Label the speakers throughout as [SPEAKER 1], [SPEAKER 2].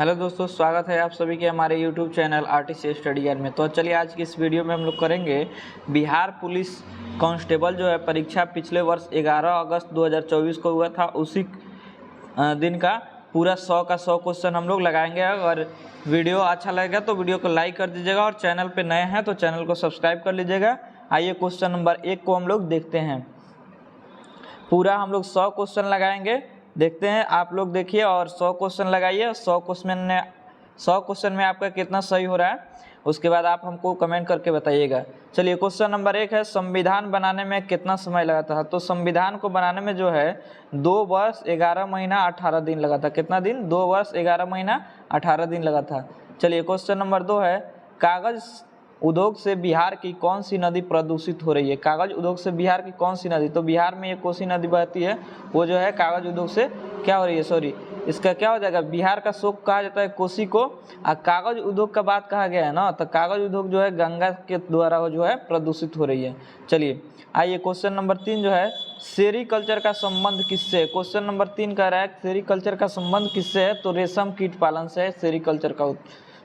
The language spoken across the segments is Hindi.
[SPEAKER 1] हेलो दोस्तों, स्वागत है आप सभी के हमारे YouTube channel RTC study guide में। तो चलिए आज की इस वीडियो में हम लोग करेंगे बिहार पुलिस कांस्टेबल जो है परीक्षा पिछले वर्ष 11 अगस्त 2024 को हुआ था, उसी दिन का पूरा 100 का 100 क्वेश्चन हम लोग लगाएंगे। अगर वीडियो अच्छा लगेगा तो वीडियो को लाइक कर दीजिएगा और चैनल पर नए हैं तो चैनल को सब्सक्राइब कर लीजिएगा। आइए क्वेश्चन नंबर 1 को हम लोग देखते हैं। पूरा हम लोग 100 क्वेश्चन लगाएंगे, देखते हैं। आप लोग देखिए और 100 क्वेश्चन लगाइए। 100 क्वेश्चन में आपका कितना सही हो रहा है उसके बाद आप हमको कमेंट करके बताइएगा। चलिए क्वेश्चन नंबर 1 है, संविधान बनाने में कितना समय लगा था? तो संविधान को बनाने में जो है 2 वर्ष 11 महीना 18 दिन लगा था। कितना दिन? 2 वर्ष 11 महीना 18 दिन लगा था। चलिए क्वेश्चन नंबर 2 है, कागज उद्योग से बिहार की कौन सी नदी प्रदूषित हो रही है? कागज उद्योग से बिहार की कौन सी नदी? तो बिहार में एक कोसी नदी बहती है, वो जो है कागज उद्योग से क्या हो रही है, सॉरी इसका क्या हो जाएगा, बिहार का शोक कहा जाता है कोसी को। और कागज उद्योग का बात कहा गया है ना, तो कागज उद्योग जो है गंगा के द्वारा जो है प्रदूषित हो रही है। चलिए आइए क्वेश्चन नंबर 3 जो है, सेरीकल्चर का संबंध किससे है? क्वेश्चन नंबर 3 कह रहा है सेरीकल्चर का संबंध किससे है? तो रेशम कीट पालन से है सेरीकल्चर का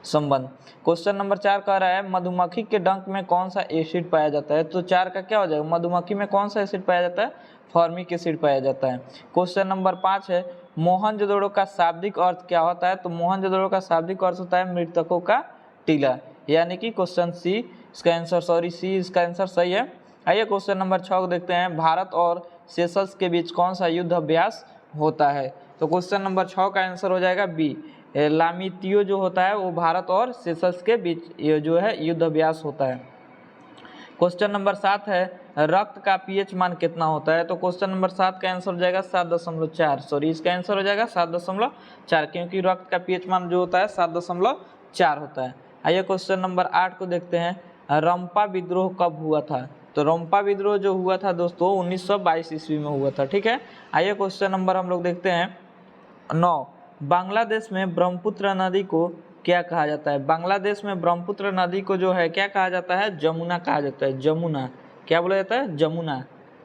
[SPEAKER 1] संबंध। क्वेश्चन नंबर 4 कह रहा है, मधुमक्खी के डंक में कौन सा एसिड पाया जाता है? तो 4 का क्या हो जाएगा, मधुमक्खी में कौन सा एसिड पाया जाता है? फॉर्मिक एसिड पाया जाता है। क्वेश्चन नंबर 5 है, मोहनजोदड़ो का शाब्दिक अर्थ क्या होता है? तो मोहनजोदड़ो का शाब्दिक अर्थ होता है मृतकों का टीला, यानी कि क्वेश्चन सी इसका आंसर, सॉरी सी इसका आंसर सही है। आइए क्वेश्चन नंबर 6 को देखते हैं, भारत और सेशल्स के बीच कौन सा युद्ध अभ्यास होता है? तो क्वेश्चन नंबर 6 का आंसर हो जाएगा बी, लामितियो जो होता है वो भारत और सेशल्स के बीच ये जो है युद्ध अभ्यास होता है। क्वेश्चन नंबर 7 है, रक्त का पीएच मान कितना होता है? तो क्वेश्चन नंबर 7 का आंसर हो जाएगा 7.4, सॉरी इसका आंसर हो जाएगा 7.4, क्योंकि रक्त का पीएच मान जो होता है 7.4 होता है। आइए क्वेश्चन नंबर 8 को देखते हैं, रंपा विद्रोह कब हुआ था? तो रंपा विद्रोह जो हुआ था दोस्तों 1922 ईस्वी में हुआ था, ठीक है। आइए क्वेश्चन नंबर हम लोग देखते हैं 9, बांग्लादेश में ब्रह्मपुत्र नदी को क्या कहा जाता है? बांग्लादेश में ब्रह्मपुत्र नदी को जो है क्या कहा जाता है? जमुना कहा जाता है, जमुना। क्या बोला जाता है? जमुना।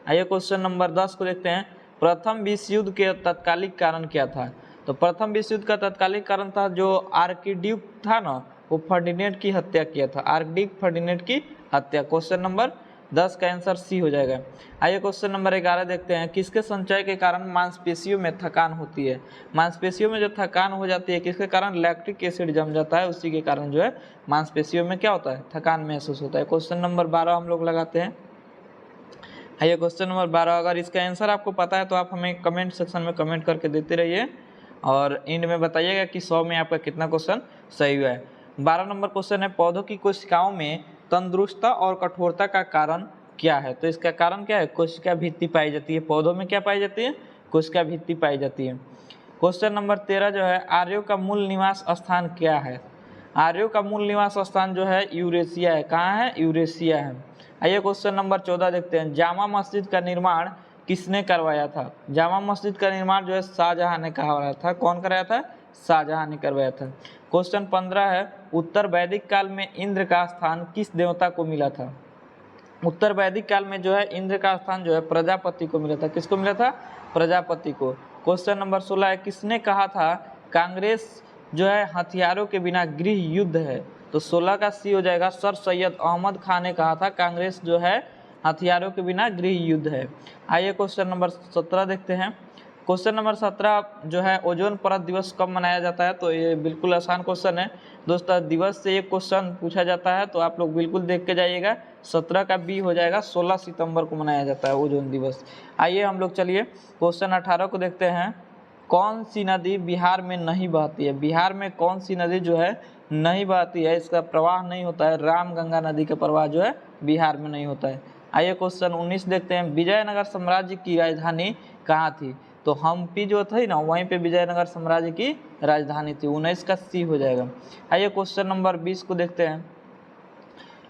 [SPEAKER 1] आइए क्वेश्चन नंबर 10 को देखते हैं, प्रथम विश्व युद्ध के तत्कालिक कारण क्या था? तो प्रथम विश्व युद्ध का तत्कालिक कारण था जो आर्किड्यूक था ना, वो फर्डिनेंड की हत्या किया था, आर्किड्यूक फर्डिनेंड की हत्या। क्वेश्चन नंबर 10 का आंसर सी हो जाएगा। आइए क्वेश्चन नंबर 11 देखते हैं, किसके संचय के कारण मांसपेशियों में थकान होती है? मांसपेशियों में जो थकान हो जाती है किसके कारण? लैक्टिक एसिड जम जाता है, उसी के कारण जो है मांसपेशियों में क्या होता है? थकान महसूस होता है। क्वेश्चन नंबर 12 हम लोग लगाते हैं। आइए क्वेश्चन नंबर 12, अगर इसका आंसर आपको पता है तो आप हमें कमेंट सेक्शन में कमेंट करके देते रहिए और एंड में बताइएगा कि 100 में आपका कितना क्वेश्चन सही हुआ है। 12 नंबर क्वेश्चन है, पौधों की कोशिकाओं में तंदुरुस्ता और कठोरता का कारण क्या है? तो इसका कारण क्या है? कोशिका भित्ति पाई जाती है। पौधों में क्या पाई जाती है? कोशिका भित्ति पाई जाती है। क्वेश्चन नंबर 13 जो है, आर्यों का मूल निवास स्थान क्या है? आर्यों का मूल निवास स्थान जो है यूरेशिया है। कहाँ है? यूरेशिया है। आइए क्वेश्चन नंबर 14 देखते हैं, जामा मस्जिद का निर्माण किसने करवाया था? जामा मस्जिद का निर्माण जो है शाहजहां ने करवाया था। कौन कराया था? शाहजहां ने करवाया था। क्वेश्चन 15 है, उत्तर वैदिक काल में इंद्र का स्थान किस देवता को मिला था? उत्तर वैदिक काल में जो है इंद्र का स्थान जो है प्रजापति को मिला था। किसको मिला था? प्रजापति को। क्वेश्चन नंबर 16 है, किसने कहा था कांग्रेस जो है हथियारों के बिना गृह युद्ध है? तो 16 का सी हो जाएगा, सर सैयद अहमद खान ने कहा था कांग्रेस जो है हथियारों के बिना गृह युद्ध है। आइए क्वेश्चन नंबर 17 देखते हैं। क्वेश्चन नंबर 17 जो है, ओजोन परत दिवस कब मनाया जाता है? तो ये बिल्कुल आसान क्वेश्चन है दोस्तों, दिवस से एक क्वेश्चन पूछा जाता है तो आप लोग बिल्कुल देख के जाइएगा। 17 का बी हो जाएगा, 16 सितंबर को मनाया जाता है ओजोन दिवस। आइए हम लोग चलिए क्वेश्चन 18 को देखते हैं, कौन सी नदी बिहार में नहीं बहती है? बिहार में कौन सी नदी जो है नहीं बहती है, इसका प्रवाह नहीं होता है? रामगंगा नदी का प्रवाह जो है बिहार में नहीं होता है। आइए क्वेश्चन 19 देखते हैं, विजयनगर साम्राज्य की राजधानी कहाँ थी? तो हम्पी जो थी ना, वहीं पे विजयनगर साम्राज्य की राजधानी थी। 19 का सी हो जाएगा। आइए क्वेश्चन नंबर 20 को देखते हैं,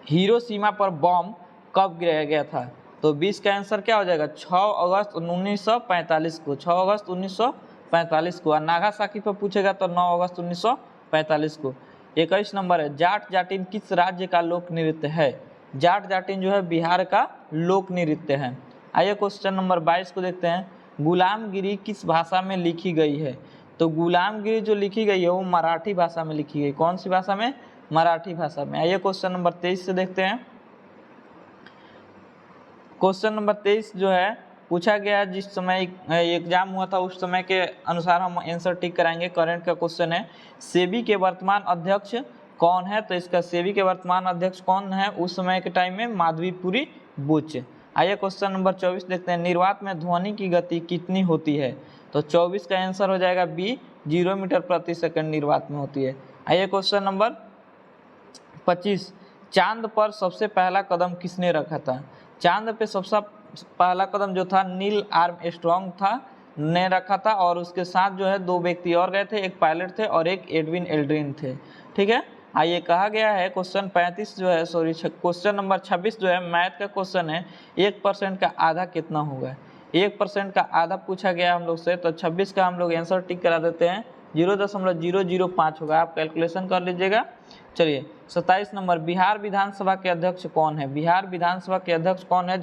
[SPEAKER 1] हिरोशिमा पर बम कब गिराया गया था? तो 20 का आंसर क्या हो जाएगा? 6 अगस्त 1945 को, 6 अगस्त 1945 को। और नागासाकी पर पूछेगा तो 9 अगस्त 1945 को। 21 नंबर है, जाट जाटिन किस राज्य का लोक नृत्य है? जाट जाटिन जो है बिहार का लोक नृत्य है। आइए क्वेश्चन नंबर 22 को देखते हैं, गुलामगिरी किस भाषा में लिखी गई है? तो गुलामगिरी जो लिखी गई है वो मराठी भाषा में लिखी गई। कौन सी भाषा में? मराठी भाषा में। आइए क्वेश्चन नंबर 23 से देखते हैं। क्वेश्चन नंबर 23 जो है पूछा गया, जिस समय एग्जाम हुआ था उस समय के अनुसार हम आंसर टिक कराएंगे। करंट का क्वेश्चन है, सेबी के वर्तमान अध्यक्ष कौन है? तो इसका सेबी के वर्तमान अध्यक्ष कौन है उस समय के टाइम में? माधवीपुरी बुच। आइए क्वेश्चन नंबर 24 देखते हैं। निर्वात में ध्वनि की गति कितनी होती है? तो 24 का आंसर हो जाएगा बी, 0 मीटर प्रति सेकंड निर्वात में होती है। आइए क्वेश्चन नंबर 25, चांद पर सबसे पहला कदम किसने रखा था? चांद पे सबसे पहला कदम जो था नील आर्मस्ट्रॉन्ग था ने रखा था, और उसके साथ जो है 2 व्यक्ति और गए थे, एक पायलट थे और एक एडविन एल्ड्रिन थे। ठीक है, आइए कहा गया है क्वेश्चन 35 जो है क्वेश्चन नंबर 26 जो है मैथ का क्वेश्चन है, 1% का आधा कितना होगा? 1% का आधा पूछा गया हम लोग से, तो 26 का हम लोग आंसर टिक करा देते हैं, 0.005 होगा। आप कैलकुलेशन कर लीजिएगा। चलिए 27 नंबर, बिहार विधानसभा के अध्यक्ष कौन है? बिहार विधानसभा के अध्यक्ष कौन है?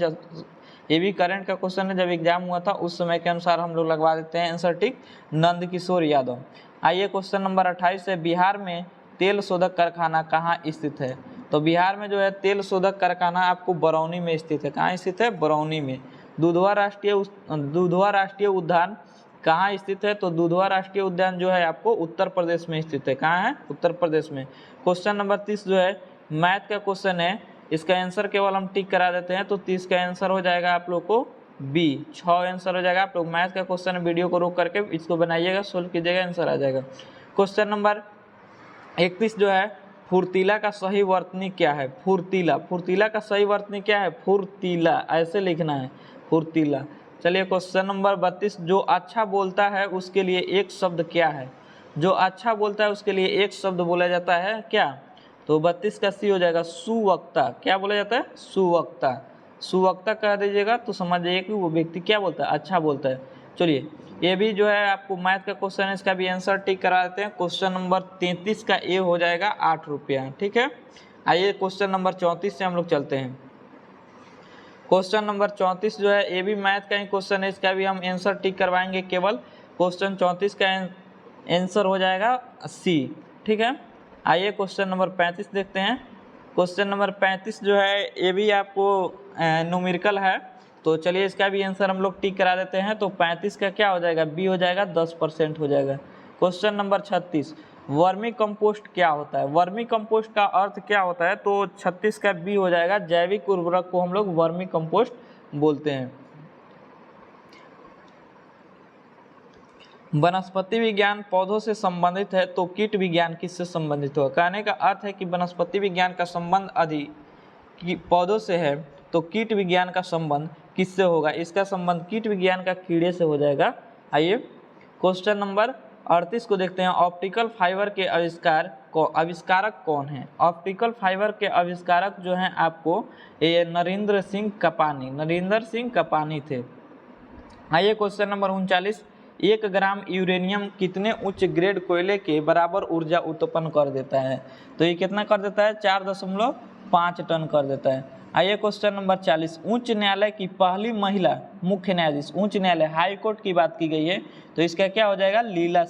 [SPEAKER 1] ये भी करंट का क्वेश्चन है, जब एग्जाम हुआ था उस समय के अनुसार हम लोग लगवा देते हैं आंसर टिक, नंद किशोर यादव। आइए क्वेश्चन नंबर 28 है, बिहार में तेल शोधक कारखाना कहाँ स्थित है? तो बिहार में जो है तेल शोधक कारखाना आपको बरौनी में स्थित है। कहाँ स्थित है? बरौनी में। दुधवा राष्ट्रीय उद्यान कहाँ स्थित है? तो दुधवा राष्ट्रीय उद्यान जो है आपको उत्तर प्रदेश में स्थित है। कहाँ है? उत्तर प्रदेश में। क्वेश्चन नंबर 30 जो है मैथ का क्वेश्चन है, इसका आंसर केवल हम टिक करा देते हैं, तो 30 का आंसर हो जाएगा आप लोग को बी, 6 आंसर हो जाएगा। आप लोग मैथ का क्वेश्चन वीडियो को रोक करके इसको बनाइएगा, सोल्व कीजिएगा, आंसर आ जाएगा। क्वेश्चन नंबर 31 जो है, फुर्तीला का सही वर्तनी क्या है? फुर्तीला का सही वर्तनी क्या है? फुर्तीला, ऐसे लिखना है, फुर्तीला। चलिए क्वेश्चन नंबर 32, जो अच्छा बोलता है उसके लिए एक शब्द क्या है? जो अच्छा बोलता है उसके लिए एक शब्द बोला जाता है क्या? तो 32 का सी हो जाएगा सुवक्ता। क्या बोला जाता है? सुवक्ता। सुवक्ता कह दीजिएगा तो समझ जाइए कि वो व्यक्ति क्या बोलता है? अच्छा बोलता है। चलिए ये भी जो है आपको मैथ का क्वेश्चन है, इसका भी आंसर टिक करा देते हैं। क्वेश्चन नंबर 33 का ए हो जाएगा 8 रुपया। ठीक है, आइए क्वेश्चन नंबर 34 से हम लोग चलते हैं। क्वेश्चन नंबर 34 जो है ये भी मैथ का ही क्वेश्चन है, इसका भी हम आंसर टिक करवाएंगे केवल। क्वेश्चन 34 का आंसर हो जाएगा सी। ठीक है, आइए क्वेश्चन नंबर 35 देखते हैं। क्वेश्चन नंबर 35 जो है ये भी आपको न्यूमेरिकल है, तो चलिए इसका भी आंसर हम लोग टिक करा देते हैं। तो 35 का क्या हो जाएगा? बी हो जाएगा, 10% हो जाएगा। क्वेश्चन नंबर 36, वर्मी कंपोस्ट क्या होता है? वर्मी कंपोस्ट का अर्थ क्या होता है? तो 36 का बी हो जाएगा, जैविक उर्वरक को हम लोग वर्मी कंपोस्ट बोलते हैं। वनस्पति विज्ञान पौधों से संबंधित है, तो कीट विज्ञान किससे संबंधित होगा? कहने का अर्थ है कि वनस्पति विज्ञान का संबंध अधिक पौधों से है, तो कीट विज्ञान का संबंध किससे होगा? इसका संबंध कीट विज्ञान का कीड़े से हो जाएगा। आइए क्वेश्चन नंबर 38 को देखते हैं। ऑप्टिकल फाइबर के आविष्कारक कौन है? ऑप्टिकल फाइबर के आविष्कारक जो हैं आपको ये नरेंद्र सिंह कपानी थे। आइए क्वेश्चन नंबर 39, 1 ग्राम यूरेनियम कितने उच्च ग्रेड कोयले के बराबर ऊर्जा उत्पन्न कर देता है? तो ये कितना कर देता है? 4.5 टन कर देता है। आइए क्वेश्चन नंबर 40, उच्च न्यायालय की पहली महिला मुख्य न्यायाधीश, उच्च न्यायालय हाई कोर्ट की बात की गई है, तो इसका क्या हो जाएगा? लीला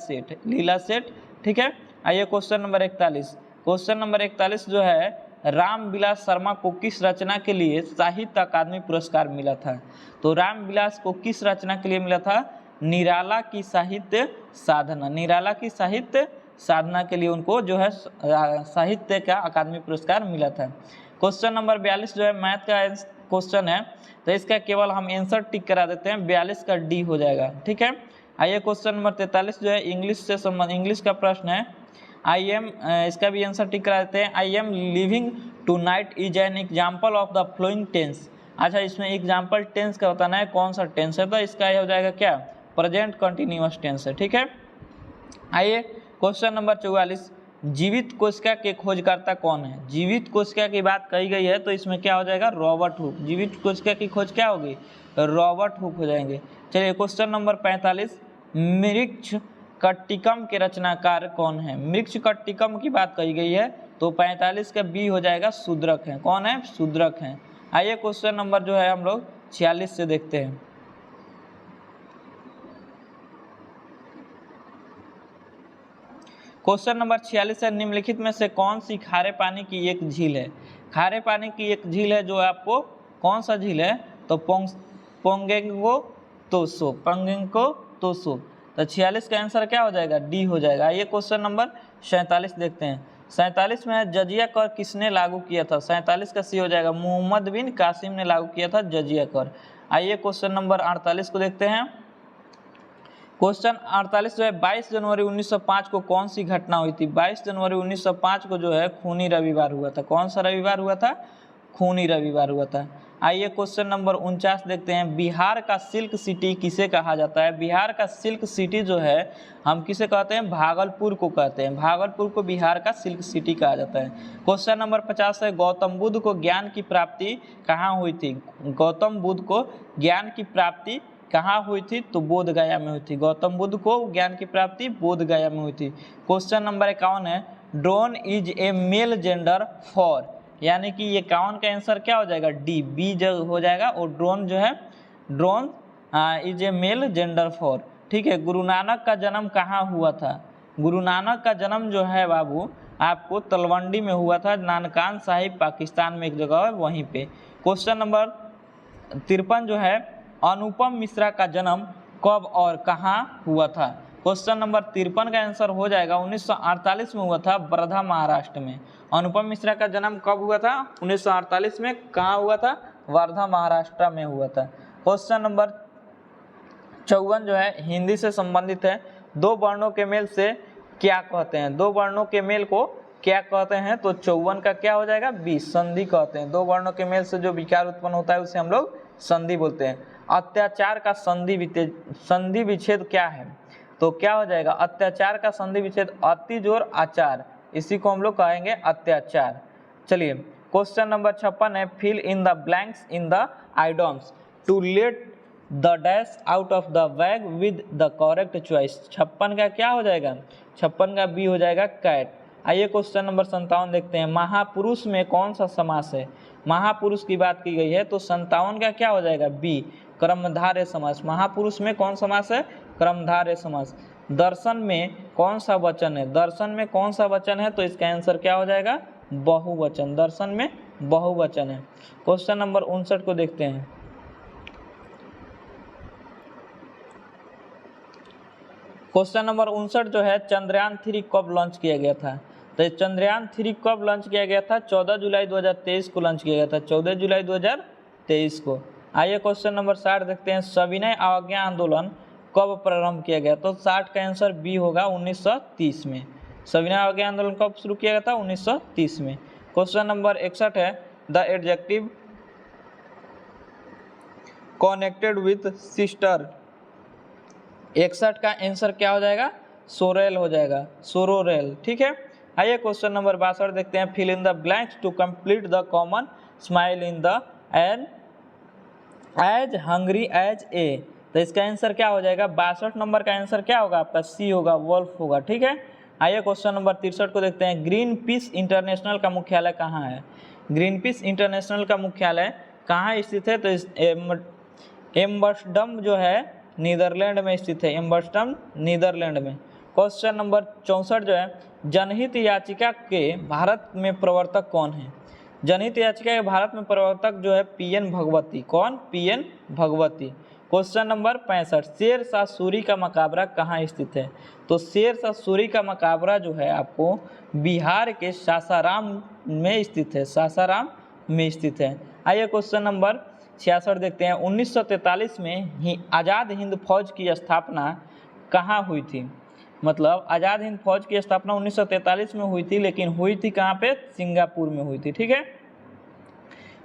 [SPEAKER 1] सेठ। ठीक है, आइए क्वेश्चन नंबर 41। क्वेश्चन नंबर 41 जो है, रामविलास शर्मा को किस रचना के लिए साहित्य अकादमी पुरस्कार मिला था? तो रामविलास को किस रचना के लिए मिला था? निराला की साहित्य साधना के लिए उनको जो है साहित्य का अकादमी पुरस्कार मिला था। क्वेश्चन नंबर 42 जो है मैथ का क्वेश्चन है, तो इसका केवल हम आंसर टिक करा देते हैं, 42 का डी हो जाएगा। ठीक है, आइए क्वेश्चन नंबर 43 जो है इंग्लिश का प्रश्न है। इसका भी आंसर टिक करा देते हैं। I am living tonight is an example of the following tense. अच्छा, इसमें एग्जाम्पल टेंस का बताना है, कौन सा टेंस है, तो इसका हो जाएगा क्या? प्रेजेंट कंटिन्यूअस टेंस है। ठीक है, आइए क्वेश्चन नंबर 44, जीवित कोशिका के खोजकर्ता कौन है? जीवित कोशिका की बात कही गई है, तो इसमें क्या हो जाएगा? Robert Hooke. जीवित कोशिका की खोज क्या होगी? रॉबर्ट हुक हो जाएंगे। चलिए क्वेश्चन नंबर 45, मृक्षकटिकम के रचनाकार कौन है? मृक्षकटिकम की बात कही गई है, तो 45 का बी हो जाएगा, शूद्रक है। कौन है? शूद्रक हैं। आइए क्वेश्चन नंबर जो है हम लोग 46 से देखते हैं। क्वेश्चन नंबर 46 है, निम्नलिखित में से कौन सी खारे पानी की एक झील है? खारे पानी की एक झील है जो आपको कौन सा झील है? तो पोंगेंगो तोसो। तो 46 का आंसर क्या हो जाएगा? डी हो जाएगा। ये क्वेश्चन नंबर 47 देखते हैं। 47 में है, जजिया कर किसने लागू किया था? 47 का सी हो जाएगा, मोहम्मद बिन कासिम ने लागू किया था जजिया कर। आइए क्वेश्चन नंबर 48 को देखते हैं। क्वेश्चन 48 जो है, 22 जनवरी 1905 को कौन सी घटना हुई थी? 22 जनवरी 1905 को जो है खूनी रविवार हुआ था। कौन सा रविवार हुआ था? खूनी रविवार हुआ था। आइए क्वेश्चन नंबर 49 देखते हैं। बिहार का सिल्क सिटी किसे कहा जाता है? बिहार का सिल्क सिटी जो है हम किसे कहते हैं? भागलपुर को कहते हैं। भागलपुर को बिहार का सिल्क सिटी कहा जाता है। क्वेश्चन नंबर 50 है, गौतम बुद्ध को ज्ञान की प्राप्ति कहाँ हुई थी? गौतम बुद्ध को ज्ञान की प्राप्ति कहाँ हुई थी? तो बोध गया में हुई थी। गौतम बुद्ध को ज्ञान की प्राप्ति बोध गया में हुई थी। क्वेश्चन नंबर 51 है, drone is a male gender for, यानी कि ये 51 का आंसर क्या हो जाएगा? डी, बी जो हो जाएगा। और ड्रोन जो है, drone is a male gender for. ठीक है। गुरु नानक का जन्म कहाँ हुआ था? गुरु नानक का जन्म जो है बाबू आपको तलवंडी में हुआ था। नानकान साहिब पाकिस्तान में एक जगह है, वहीं पे। क्वेश्चन नंबर 53 जो है, अनुपम मिश्रा का जन्म कब और कहाँ हुआ था? क्वेश्चन नंबर 53 का आंसर हो जाएगा 1948 में हुआ था, वर्धा महाराष्ट्र में। अनुपम मिश्रा का जन्म कब हुआ था? 1948 में। कहाँ हुआ था? वर्धा महाराष्ट्र में हुआ था। क्वेश्चन नंबर 54 जो है हिंदी से संबंधित है। दो वर्णों के मेल से क्या कहते हैं? दो वर्णों के मेल को क्या कहते हैं? तो 54 का क्या हो जाएगा? बी, संधि कहते हैं। दो वर्णों के मेल से जो विकार उत्पन्न होता है उसे हम लोग संधि बोलते हैं। अत्याचार का संधि विच्छेद क्या है? तो क्या हो जाएगा? अत्याचार का संधि विच्छेद अति जोर आचार, इसी को हम लोग कहेंगे अत्याचार। चलिए क्वेश्चन नंबर 56 है, fill in the blanks in the idioms to let the dash out of the bag with the correct choice. 56 का क्या हो जाएगा? 56 का बी हो जाएगा, कैट। आइए क्वेश्चन नंबर 57 देखते हैं। महापुरुष में कौन सा समास है? महापुरुष की बात की गई है, तो 57 का क्या हो जाएगा? बी, कर्मधारय समास। महापुरुष में कौन समास है? कर्मधारय समास। दर्शन में कौन सा वचन है? दर्शन में कौन सा वचन है? तो इसका आंसर क्या हो जाएगा? बहुवचन। दर्शन में बहुवचन है। क्वेश्चन नंबर 59 को देखते हैं। क्वेश्चन नंबर 59 जो है, चंद्रयान 3 कब लॉन्च किया गया था? तो चंद्रयान 3 कब लॉन्च किया गया था? 14 जुलाई 2023 को लॉन्च किया गया था। 14 जुलाई 2023 को। आइए क्वेश्चन नंबर 60 देखते हैं। सविनय अवज्ञा आंदोलन कब प्रारंभ किया गया? तो 60 का आंसर बी होगा, 1930 में। सविनय अवज्ञा आंदोलन कब शुरू किया गया था? 1930 में। क्वेश्चन नंबर 61 है, the adjective connected with sister. 61 का आंसर क्या हो जाएगा? सोरेल हो जाएगा, सोरोरेल। ठीक है। आइए क्वेश्चन नंबर 62 देखते हैं। Fill in the blanks to complete the common simile in the an as hungry as a. तो इसका आंसर क्या हो जाएगा? 62 नंबर का आंसर क्या होगा आपका? सी होगा, वोल्फ होगा। ठीक है। आइए क्वेश्चन नंबर 63 को देखते हैं। ग्रीन पीस इंटरनेशनल का मुख्यालय कहाँ है? ग्रीन पीस इंटरनेशनल का मुख्यालय कहाँ स्थित है? तो एम्बर्सडम जो है नीदरलैंड में स्थित है। एम्बर्सडम नीदरलैंड में। क्वेश्चन नंबर 64 जो है, जनहित याचिका के भारत में प्रवर्तक कौन है? जनहित याचिका के भारत में प्रवर्तक जो है पीएन भगवती। कौन? PN Bhagwati. Question number 65, Sher Shah Suri का मकबरा कहाँ स्थित है? तो शेर शाह सूरी का मकबरा जो है आपको बिहार के सासाराम में स्थित है। सासाराम में स्थित है। आइए क्वेश्चन नंबर 66 देखते हैं। 1943 में ही आज़ाद हिंद फौज की स्थापना कहाँ हुई थी? मतलब आज़ाद हिंद फौज की स्थापना 1943 में हुई थी, लेकिन हुई थी कहाँ पे? सिंगापुर में हुई थी। ठीक है।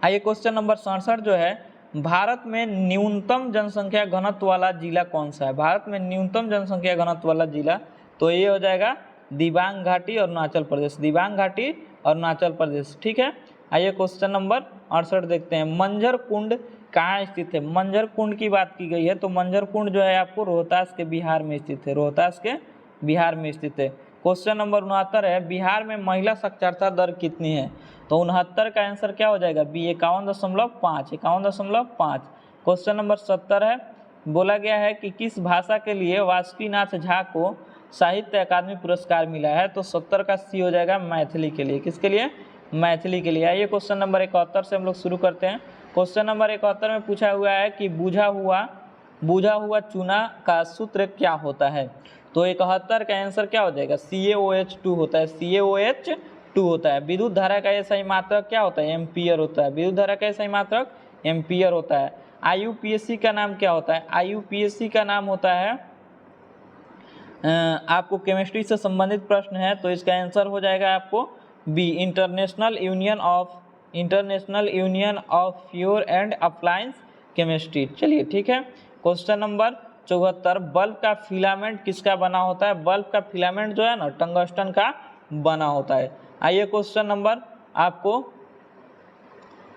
[SPEAKER 1] आइए क्वेश्चन नंबर 67 जो है, भारत में न्यूनतम जनसंख्या घनत्व वाला जिला कौन सा है? भारत में न्यूनतम जनसंख्या घनत्व वाला जिला तो ये हो जाएगा दिबांग घाटी और अरुणाचल प्रदेश। दिबांग घाटी और अरुणाचल प्रदेश। ठीक है। आइए क्वेश्चन नंबर 68 देखते हैं। मंझर कुंड कहाँ स्थित है? मंझर कुंड की बात की गई है, तो मंझर कुंड जो है आपको रोहतास के बिहार में स्थित है। रोहतास के बिहार में स्थित है। क्वेश्चन नंबर 69 है, बिहार में महिला साक्षरता दर कितनी है? तो 69 का आंसर क्या हो जाएगा? बी, 51.5। 51.5। क्वेश्चन नंबर 70 है, बोला गया है कि किस भाषा के लिए वासुकीनाथ झा को साहित्य अकादमी पुरस्कार मिला है? तो 70 का सी हो जाएगा मैथिली के लिए। किसके लिए? मैथिली के लिए। आइए क्वेश्चन नंबर 71 से हम लोग शुरू करते हैं। क्वेश्चन नंबर 71 में पूछा हुआ है कि बुझा हुआ चूना का सूत्र क्या होता है? तो 71 का आंसर क्या हो जाएगा? CaOH2 होता है। CaOH2 होता है। विद्युत धारा का SI मात्रक क्या होता है? एम्पियर होता है। विद्युत धारा का SI मात्रक एम्पियर होता है। IUPAC का नाम क्या होता है? IUPAC का नाम होता है, आपको केमिस्ट्री से संबंधित प्रश्न है तो इसका आंसर हो जाएगा आपको B, international union of pure and appliance chemistry. चलिए ठीक है। क्वेश्चन नंबर 74, बल्ब का फिलामेंट किसका बना होता है? बल्ब का फिलामेंट जो है ना टंगस्टन का बना होता है। आइए क्वेश्चन नंबर आपको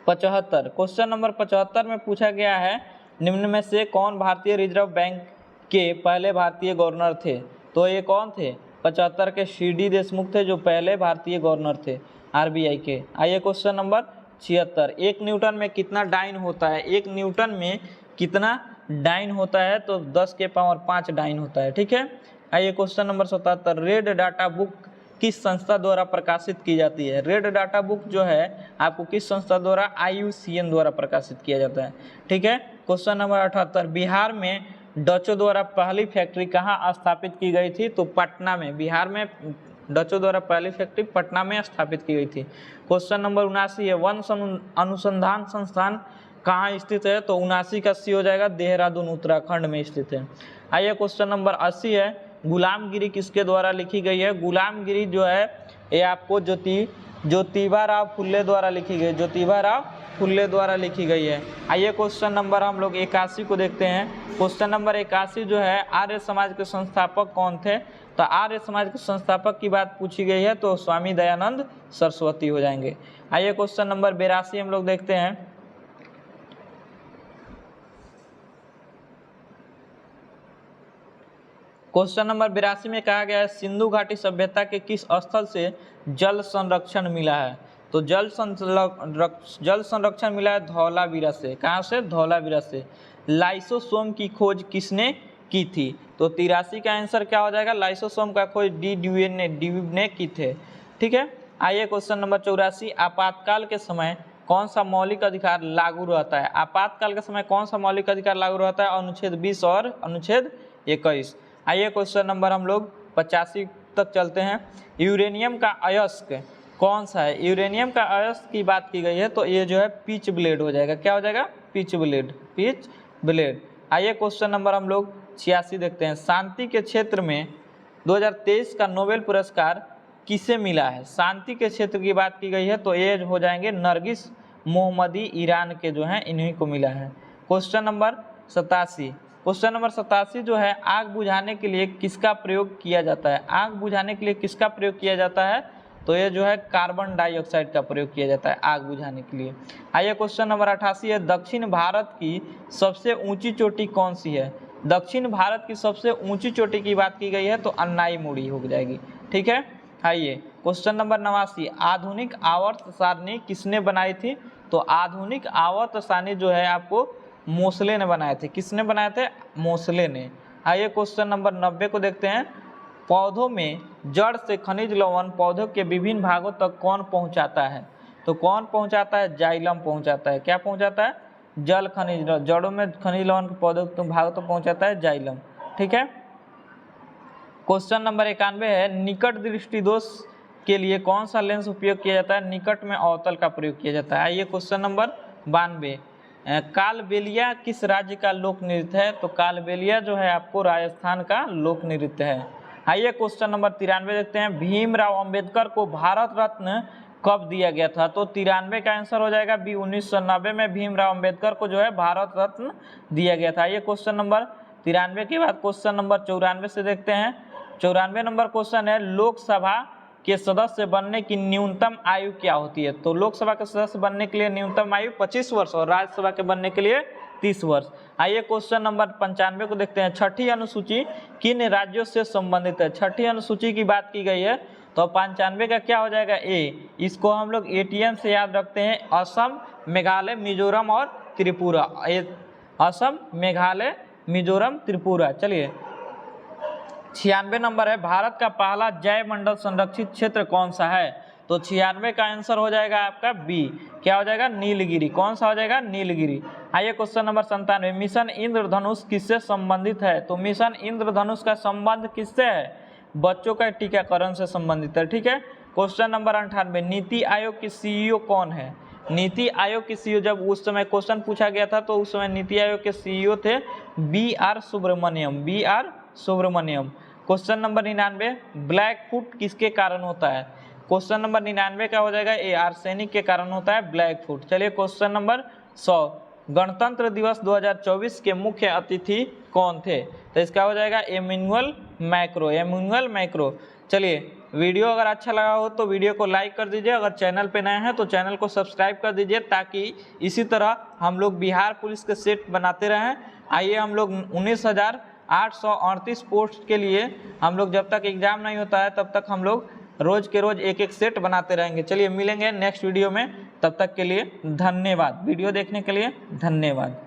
[SPEAKER 1] 75, क्वेश्चन नंबर 75 में पूछा गया है निम्न में से कौन भारतीय रिजर्व बैंक के पहले भारतीय गवर्नर थे? तो ये कौन थे? 75 के CD देशमुख थे जो पहले भारतीय गवर्नर थे RBI के। आइए क्वेश्चन नंबर 76, 1 न्यूटन में कितना डाइन होता है? 1 न्यूटन में कितना डाइन होता है? तो 10 के पावर 5 डाइन होता है। ठीक है। आइए question number 77, red data book किस संस्था द्वारा प्रकाशित की जाती है? रेड डाटा बुक जो है आपको किस संस्था द्वारा? IUCN द्वारा प्रकाशित किया जाता है। ठीक है। क्वेश्चन नंबर 78, बिहार में डचों द्वारा पहली फैक्ट्री कहाँ स्थापित की गई थी? तो पटना में। बिहार में डचों द्वारा पहली फैक्ट्री पटना में स्थापित की गई थी। क्वेश्चन नंबर 79 है, वन अनुसंधान संस्थान कहाँ स्थित है? तो 79 का सी हो जाएगा देहरादून उत्तराखंड में स्थित है। आइए क्वेश्चन नंबर 80 है, गुलामगिरी किसके द्वारा लिखी गई है? गुलामगिरी जो है ये आपको ज्योतिबा राव फुल्ले द्वारा लिखी गई, ज्योतिबा राव फुल्ले द्वारा लिखी गई है। आइए क्वेश्चन नंबर हम लोग 81 को देखते हैं। क्वेश्चन नंबर 81 जो है, आर्य समाज के संस्थापक कौन थे? तो आर्य समाज के संस्थापक की बात पूछी गई है तो स्वामी दयानंद सरस्वती हो जाएंगे। आइए क्वेश्चन नंबर 82 हम लोग देखते हैं। क्वेश्चन नंबर 82 में कहा गया है सिंधु घाटी सभ्यता के किस स्थल से जल संरक्षण मिला है? तो जल संरक्षण मिला है धौलावीरा से। कहाँ से? धौलावीरा से। लाइसोसोम की खोज किसने की थी? तो 83 का आंसर क्या हो जाएगा? लाइसोसोम का खोज डी ने की थे। ठीक है। आइए क्वेश्चन नंबर 84, आपातकाल के समय कौन सा मौलिक अधिकार लागू रहता है? आपातकाल के समय कौन सा मौलिक अधिकार लागू रहता है? अनुच्छेद 20 और अनुच्छेद 21। आइए क्वेश्चन नंबर हम लोग 85 तक चलते हैं। यूरेनियम का अयस्क कौन सा है? यूरेनियम का अयस्क की बात की गई है तो ये जो है पिच ब्लेड हो जाएगा। क्या हो जाएगा? Pitch blade. आइए क्वेश्चन नंबर हम लोग 86 देखते हैं। शांति के क्षेत्र में 2023 का नोबेल पुरस्कार किसे मिला है? शांति के क्षेत्र की बात की गई है तो ये हो जाएंगे नरगिस मोहम्मदी, ईरान के जो हैं इन्हीं को मिला है। क्वेश्चन नंबर 87 जो है, आग बुझाने के लिए किसका प्रयोग किया जाता है? आग बुझाने के लिए किसका प्रयोग किया जाता है? तो ये जो है कार्बन डाइऑक्साइड का प्रयोग किया जाता है आग बुझाने के लिए। आइए क्वेश्चन नंबर 88 है, दक्षिण भारत की सबसे ऊंची चोटी कौन सी है? दक्षिण भारत की सबसे ऊंची चोटी की बात की गई है तो अन्नाईमुड़ी हो जाएगी। ठीक है। आइए क्वेश्चन नंबर 89, आधुनिक आवर्त सारणी किसने बनाई थी? तो आधुनिक आवर्त सारणी जो है आपको मोसले ने बनाए थे। किसने बनाए थे? मोसले ने। आइए क्वेश्चन नंबर 90 को देखते हैं। पौधों में जड़ से खनिज लवण पौधों के विभिन्न भागों तक कौन पहुंचाता है? तो कौन पहुंचाता है? जाइलम पहुंचाता है। क्या पहुंचाता है? जल खनिज, जड़ों में खनिज लवण के पौधों के भागों तक पहुंचाता है जाइलम। ठीक है। क्वेश्चन नंबर 91 है, निकट दृष्टि दोष के लिए कौन सा लेंस उपयोग किया जाता है? निकट में अवतल का प्रयोग किया जाता है। आइए क्वेश्चन नंबर 92, कालबेलिया किस राज्य का लोक नृत्य है? तो कालबेलिया जो है आपको राजस्थान का लोक नृत्य है। आइए क्वेश्चन नंबर 93 देखते हैं। भीमराव अंबेडकर को भारत रत्न कब दिया गया था? तो 93 का आंसर हो जाएगा बी, 1990 में भीमराव अंबेडकर को जो है भारत रत्न दिया गया था। ये क्वेश्चन नंबर 93 के बाद क्वेश्चन नंबर 94 से देखते हैं। 94 नंबर क्वेश्चन है, लोकसभा के सदस्य बनने की न्यूनतम आयु क्या होती है? तो लोकसभा के सदस्य बनने के लिए न्यूनतम आयु 25 वर्ष और राज्यसभा के बनने के लिए 30 वर्ष। आइए क्वेश्चन नंबर 95 को देखते हैं। छठी अनुसूची किन राज्यों से संबंधित है? छठी अनुसूची की बात की गई है तो 95 का क्या हो जाएगा? ए। इसको हम लोग ATM से याद रखते हैं, असम, मेघालय, मिजोरम और त्रिपुरा। असम, मेघालय, मिजोरम, त्रिपुरा। चलिए 96 नंबर है, भारत का पहला जैव मंडल संरक्षित क्षेत्र कौन सा है? तो 96 का आंसर हो जाएगा आपका बी, क्या हो जाएगा? नीलगिरी। कौन सा हो जाएगा? नीलगिरी। आइए क्वेश्चन नंबर 97, मिशन इंद्रधनुष किससे संबंधित है? तो मिशन इंद्रधनुष का संबंध किससे है? बच्चों का टीकाकरण से संबंधित है, ठीक है। क्वेश्चन नंबर 98, नीति आयोग की सीईओ कौन है? नीति आयोग की सीईओ, जब उस समय क्वेश्चन पूछा गया था तो उस समय नीति आयोग के सीईओ थे B R. Subrahmanyam, B R. Subrahmanyam. Question number 99, black foot किसके कारण होता है? क्वेश्चन नंबर 99 का हो जाएगा ए, आर्सेनिक के कारण होता है ब्लैक फुट। चलिए क्वेश्चन नंबर 100, गणतंत्र दिवस 2024 के मुख्य अतिथि कौन थे? तो इसका हो जाएगा एमेनुअल मैक्रो, एमेनुअल मैक्रो। चलिए वीडियो अगर अच्छा लगा हो तो वीडियो को लाइक कर दीजिए, अगर चैनल पे नए हैं तो चैनल को सब्सक्राइब कर दीजिए, ताकि इसी तरह हम लोग बिहार पुलिस के सेट बनाते रहें। आइए हम लोग 19,838 पोस्ट के लिए हम लोग जब तक एग्जाम नहीं होता है तब तक हम लोग रोज के रोज एक एक सेट बनाते रहेंगे। चलिए मिलेंगे नेक्स्ट वीडियो में, तब तक के लिए धन्यवाद। वीडियो देखने के लिए धन्यवाद।